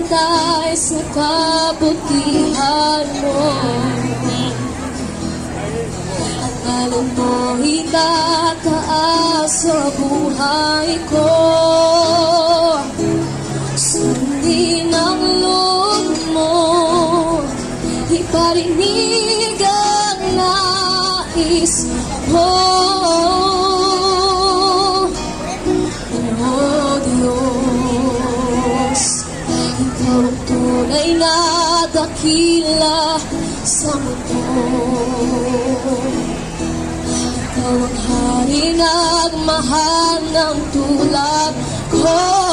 bantay sa kabutihan mo. At alam mo, itataas sa buhay ko. Sundin ang loob mo, iparinig ang nais mo. Ikaw ang tunay na dakila sa mundo. Ikaw ang hari nagmahal ng tulad ko.